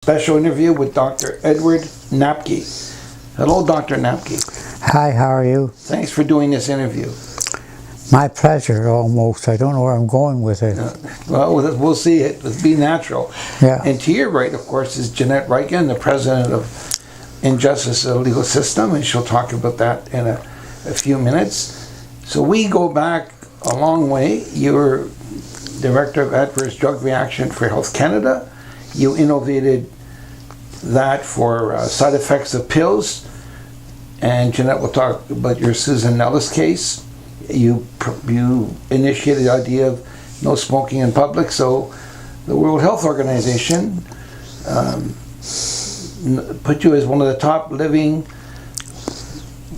Special interview with Dr. Edward Napke. Hello, Dr. Napke. Hi, how are you? Thanks for doing this interview. My pleasure, almost. I don't know where I'm going with it. Well, we'll see it. Let's be natural. Yeah. And to your right, of course, is Jeanette Ryken, the president of Injustice of the Legal System, and she'll talk about that in a few minutes. So we go back a long way. You're Director of Adverse Drug Reaction for Health Canada. You innovated that for side effects of pills, and Jeanette will talk about your Susan Nelles case. You initiated the idea of no smoking in public, so the World Health Organization put you as one of the top living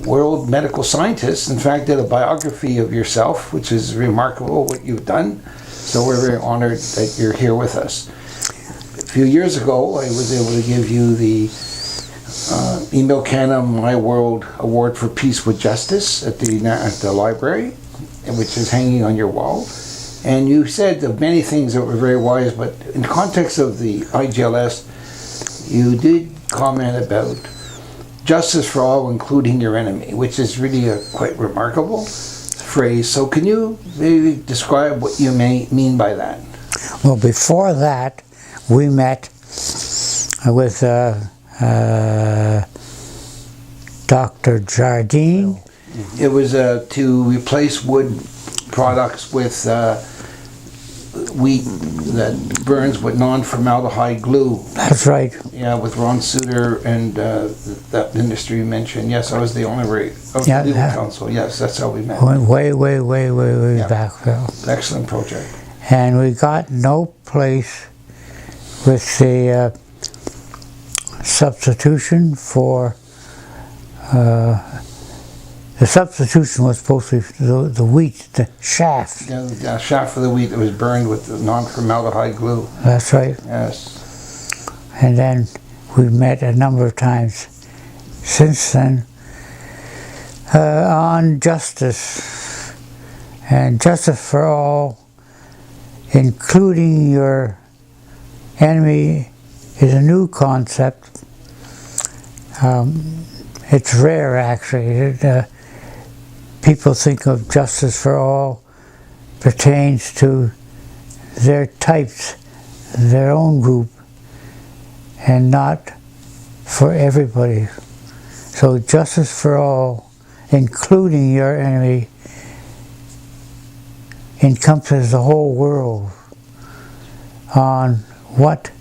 world medical scientists. In fact, did a biography of yourself, which is remarkable what you've done. So we're very honored that you're here with us. A few years ago, I was able to give you the Emile Kanim My World Award for Peace with Justice at the library, which is hanging on your wall. And you said of many things that were very wise, but in context of the IJLS, you did comment about justice for all, including your enemy, which is really a quite remarkable phrase. So can you maybe describe what you may mean by that? Well, before that, we met with Dr. Jardine. It was to replace wood products with wheat that burns with non-formaldehyde glue. That's right. Yeah, with Ron Suter and that industry you mentioned. Yes, I was the Honorary Council. Yes, that's how we met. Went way back. Well. Excellent project. And we got no place with the substitution for the substitution was supposed to be the wheat, the shaft. Yeah, the shaft for the wheat that was burned with the non-formaldehyde glue. That's right. Yes. And then we met a number of times since then on justice. And justice for all, including your enemy, is a new concept. It's rare, actually. People think of justice for all pertains to their types, their own group, and not for everybody. So justice for all, including your enemy, encompasses the whole world on what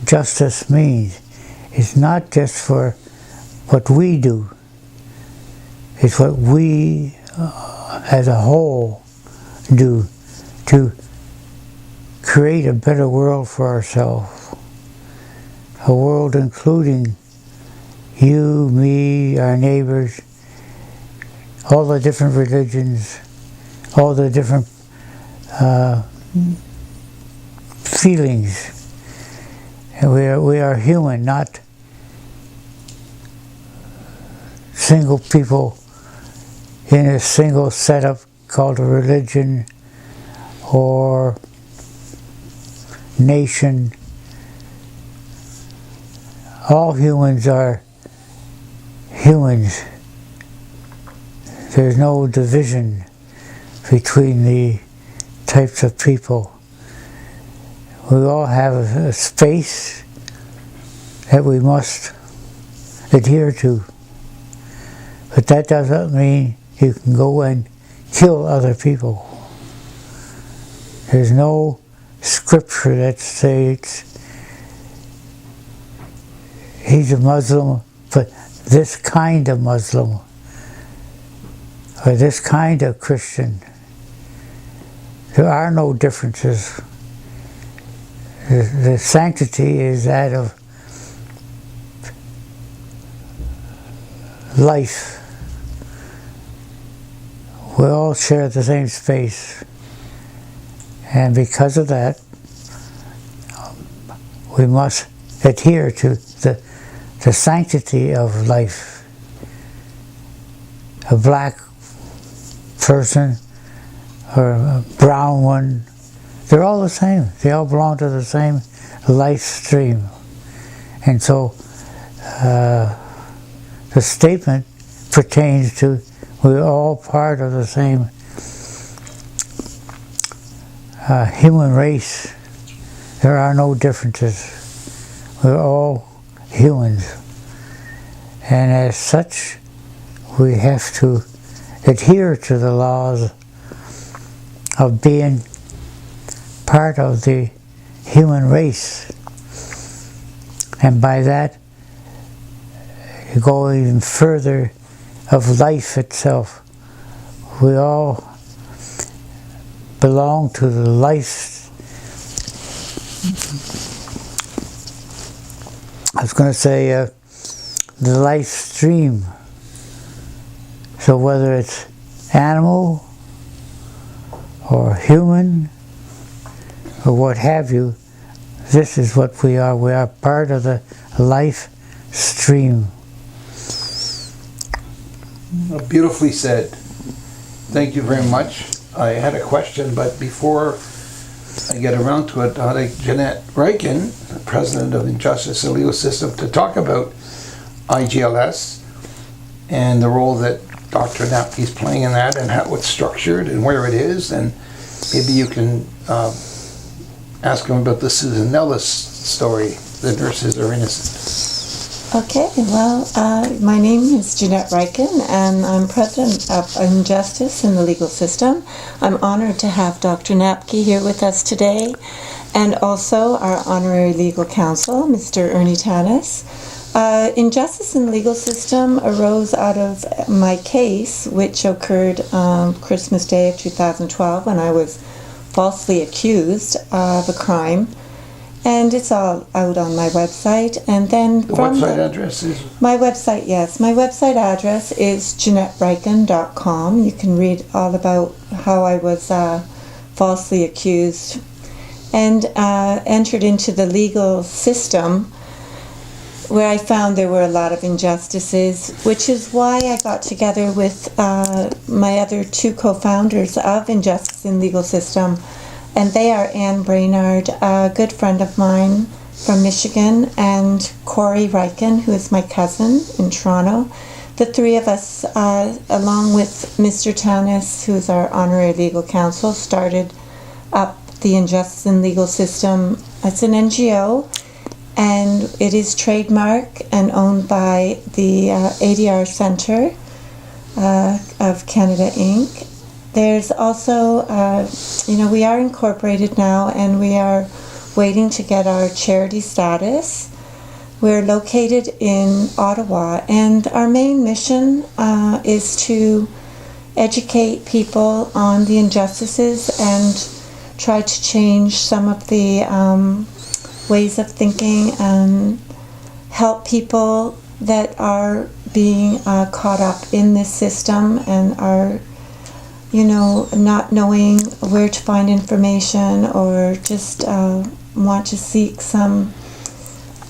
justice means. It's not just for what we do. It's what we as a whole do to create a better world for ourselves. A world including you, me, our neighbors, all the different religions, all the different feelings. And we are human, not single people in a single setup called a religion or nation. All humans are humans. There's no division between the types of people. We all have a space that we must adhere to. But that doesn't mean you can go and kill other people. There's no scripture that states he's a Muslim, but this kind of Muslim, or this kind of Christian. There are no differences. The sanctity is that of life. We all share the same space, and because of that, we must adhere to the sanctity of life. A black person or a brown one, they're all the same. They all belong to the same life stream. And so the statement pertains to we're all part of the same human race. There are no differences. We're all humans. And as such, we have to adhere to the laws of being part of the human race. And by that, you go even further of life itself. We all belong to the life, I was going to say the life stream. So whether it's animal or human or what have you, this is what we are. We are part of the life stream. Beautifully said. Thank you very much. I had a question, but before I get around to it, I'd like Jeanette Ryken, the President of Injustice and Legal System, to talk about IJLS and the role that Dr. Napke is playing in that, and how it's structured and where it is, and maybe you can ask him about the Susan Nelles story. The nurses are innocent. Okay, well, my name is Jeanette Ryken, and I'm President of Injustice in the Legal System. I'm honored to have Dr. Napke here with us today, and also our Honorary Legal Counsel, Mr. Ernest Tannis. Injustice in the Legal System arose out of my case, which occurred Christmas Day of 2012 when I was falsely accused of a crime. And it's all out on my website. And then The website address is? My website, yes. My website address is JeanetteRyken.com. You can read all about how I was falsely accused and entered into the legal system, where I found there were a lot of injustices, which is why I got together with my other two co-founders of Injustice in the Legal System. And they are Anne Brainard, a good friend of mine from Michigan, and Corey Ryken, who is my cousin in Toronto. The three of us, along with Mr. Tannis, who is our Honorary Legal Counsel, started up the Injustice in the Legal System. It's an NGO, and it is trademarked and owned by the ADR Centre of Canada, Inc. There's also, we are incorporated now, and we are waiting to get our charity status. We're located in Ottawa, and our main mission is to educate people on the injustices and try to change some of the ways of thinking and help people that are being caught up in this system and are not knowing where to find information, or just want to seek some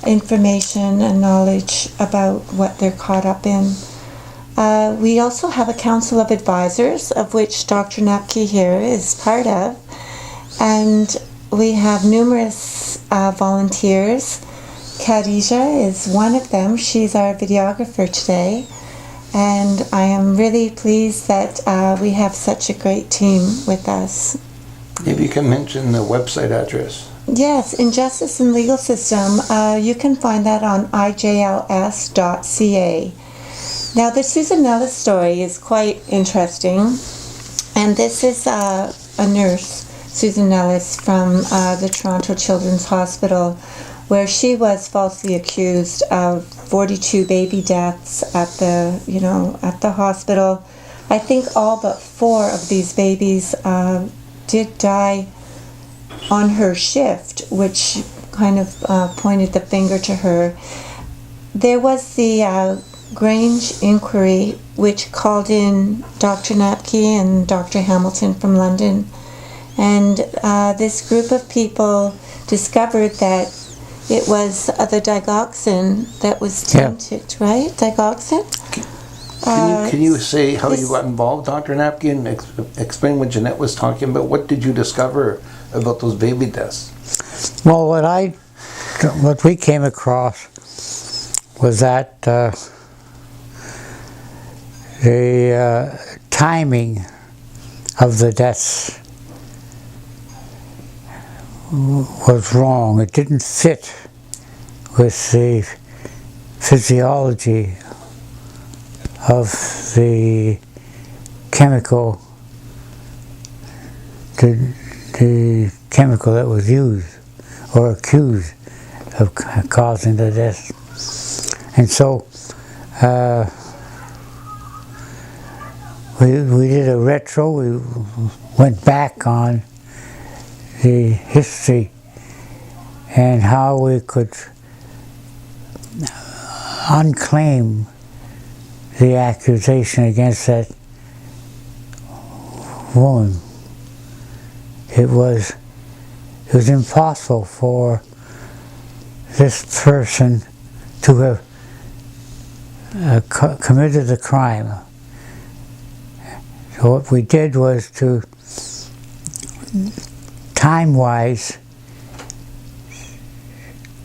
information and knowledge about what they're caught up in. We also have a council of advisors, of which Dr. Napke here is part of, and we have numerous volunteers. Khadija is one of them. She's our videographer today. And I am really pleased that we have such a great team with us. Maybe you can mention the website address. Yes, Injustice in Legal System. You can find that on IJLS.ca. Now, the Susan Nelles story is quite interesting. And this is a nurse, Susan Nelles, from the Toronto Children's Hospital, where she was falsely accused of 42 baby deaths at the hospital. I think all but 4 of these babies did die on her shift, which kind of pointed the finger to her. There was the Grange inquiry, which called in Dr. Napke and Dr. Hamilton from London. And this group of people discovered that it was the digoxin that was tainted, right? Digoxin? Can you say how you got involved, Dr. Napke, and explain what Jeanette was talking about? What did you discover about those baby deaths? Well, what I what we came across was that the timing of the deaths was wrong. It didn't fit with the physiology of the chemical, the chemical that was used or accused of causing the death. And so we did a retro. We went back on the history and how we could unclaim the accusation against that woman. It was impossible for this person to have committed the crime. So what we did was to, time-wise,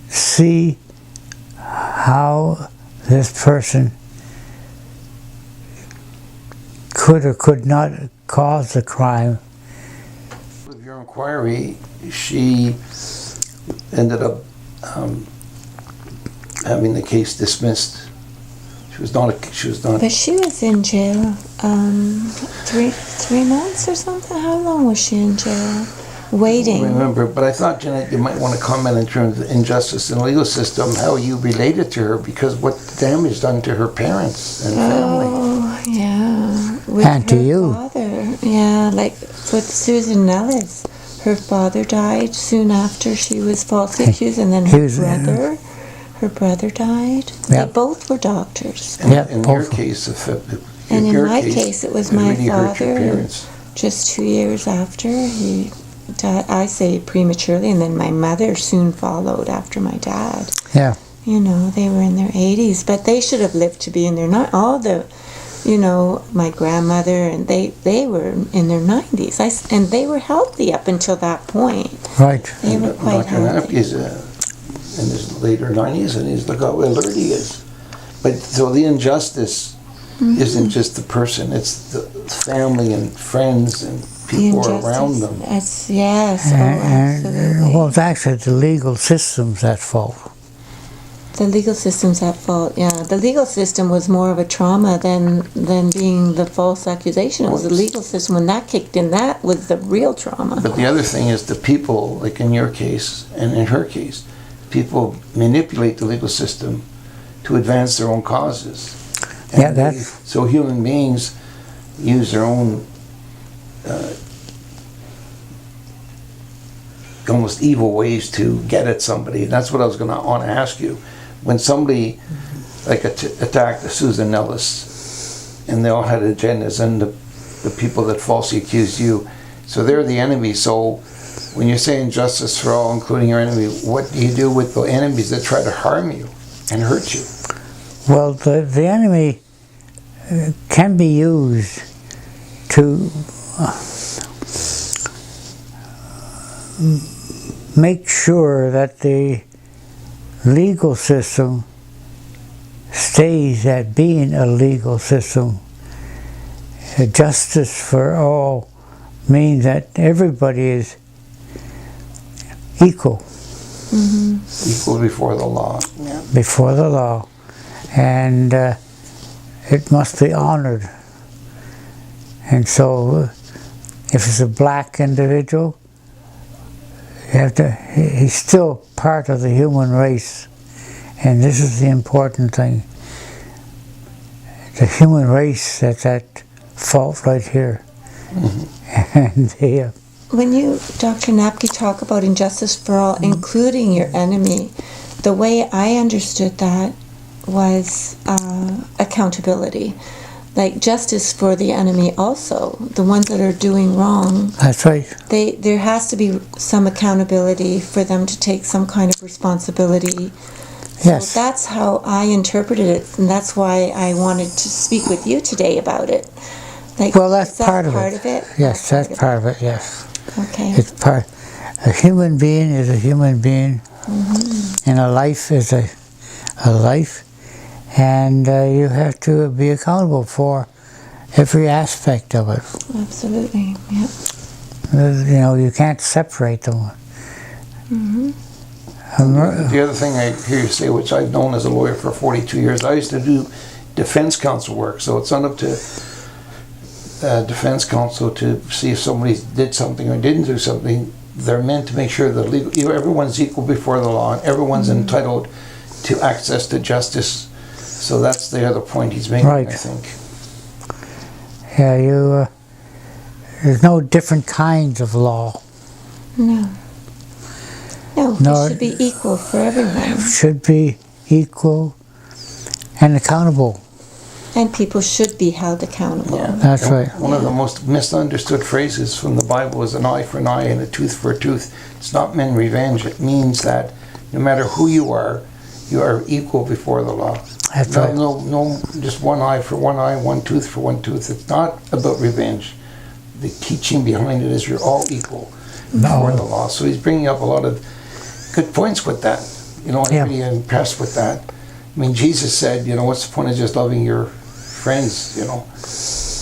see how this person could or could not cause the crime. With your inquiry, she ended up having the case dismissed. She was not. But she was in jail 3 months or something. How long was she in jail? Waiting. I don't remember, but I thought, Jeanette, you might want to comment in terms of injustice in the legal system, how you related to her, because what damage done to her parents and family. Oh, yeah. With And to you. Father. Yeah, like with Susan Nelles. Her father died soon after she was falsely accused, and then her brother died. Yep. They both were doctors. Yep, In your case, And in my case, it was my really hurt your father. parents. Just 2 years after, he died, I say prematurely, and then my mother soon followed after my dad. Yeah. You know, they were in their 80s, but they should have lived to be in their, not all the, you know, my grandmother, and they were in their 90s. And they were healthy up until that point. Right. They were quite Dr. healthy. Napke is in his later 90s, and he's look how alert he is. But so the injustice isn't just the person, it's the family and friends and people around them. Yes, yes, oh, And, absolutely. well, it's actually the legal system's at fault. The legal system's at fault, yeah. The legal system was more of a trauma than being the false accusation. It was the legal system. When that kicked in, that was the real trauma. But the other thing is the people, like in your case and in her case, people manipulate the legal system to advance their own causes. And Yeah, that's... so human beings use their own almost evil ways to get at somebody. That's what I was going to want to ask you. When somebody like attacked Susan Nelles, and they all had agendas, and the people that falsely accused you, so they're the enemy. So when you're saying justice for all, including your enemy, what do you do with the enemies that try to harm you and hurt you? Well, the enemy can be used to make sure that the legal system stays at being a legal system. Justice for all means that everybody is equal Equal before the law. Yeah. before the law, and it must be honored. And so if it's a black individual, you have to, he's still part of the human race, and this is the important thing. The human race that's at fault right here. And the, When you, Dr. Napke, talk about injustice for all, including your enemy, the way I understood that was accountability. Like justice for the enemy also, the ones that are doing wrong. that's right. There has to be some accountability for them to take some kind of responsibility. Yes. So that's how I interpreted it, and that's why I wanted to speak with you today about it. Like, Well, that's is that part of it. Yes, that's part of it, yes. Okay. It's part. A human being is a human being And a life is a life, and you have to be accountable for every aspect of it. Absolutely, yeah. You know, you can't separate them. The other thing I hear you say, which I've known as a lawyer for 42 years, I used to do defense counsel work, so it's not up to defense counsel to see if somebody did something or didn't do something. They're meant to make sure that everyone's equal before the law and everyone's entitled to access to justice. So that's the other point he's making, Right. I think. Yeah, there's no different kinds of law. No. No, No, it should be equal for everyone. Should be equal and accountable. And people should be held accountable. Yeah. That's right. One of the most misunderstood phrases from the Bible is an eye for an eye and a tooth for a tooth. It's not meant revenge. It means that no matter who you are equal before the law. That's No, right. no, just one eye for one eye, one tooth for one tooth. It's not about revenge. The teaching behind it is you're all equal before the law. So he's bringing up a lot of good points with that. You know, I'm Yeah. pretty impressed with that. I mean, Jesus said, you know, what's the point of just loving your friends, you know,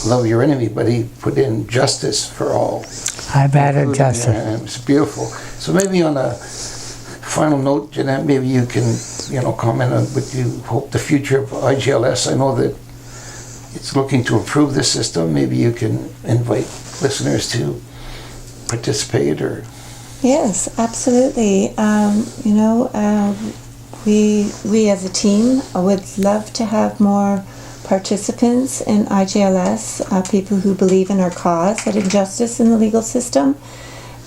love your enemy, but he put in justice for all. I've added including justice. your enemies. It's beautiful. So maybe on a final note, Jeanette, maybe you can, you know, comment on what you hope the future of IJLS. I know that it's looking to improve the system. Maybe you can invite listeners to participate or... Yes, absolutely. You know, we as a team would love to have more participants in IJLS, people who believe in our cause at injustice in the legal system.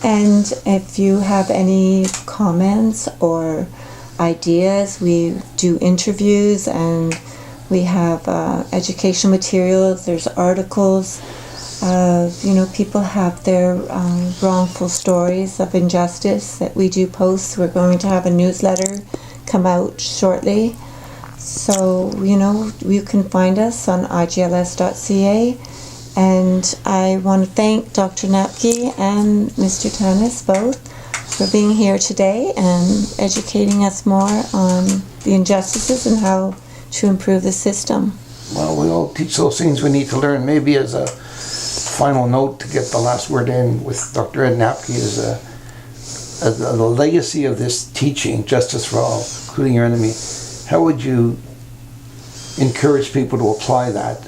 And if you have any comments or ideas, we do interviews and we have educational materials, there's articles. You know, people have their wrongful stories of injustice that we do post. We're going to have a newsletter come out shortly. So, you know, you can find us on IJLS.ca. And I want to thank Dr. Napke and Mr. Tannis both for being here today and educating us more on the injustices and how to improve the system. Well, we all teach those things we need to learn. Maybe as a final note to get the last word in with Dr. Ed Napke is the legacy of this teaching, justice for all, including your enemy. How would you encourage people to apply that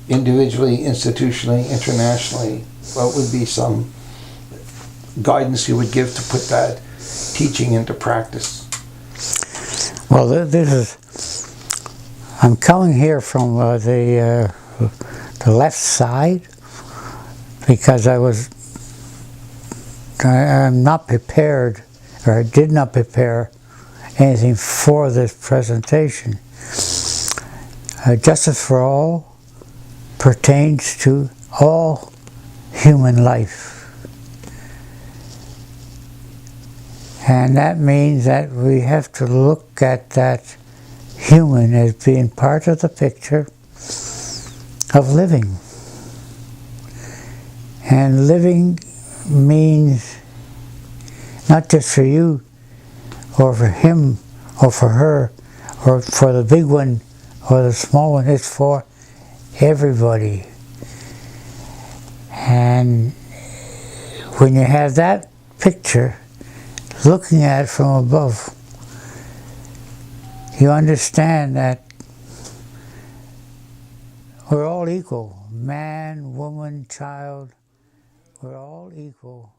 individually, institutionally, internationally? What would be some guidance you would give to put that teaching into practice? Well, I'm coming here from the left side because I'm not prepared, or I did not prepare anything for this presentation. Justice for all pertains to all human life. And that means that we have to look at that human as being part of the picture of living. And living means not just for you or for him or for her or for the big one or the small one, it's for everybody. And when you have that picture, looking at it from above, you understand that we're all equal. Man, woman, child, we're all equal.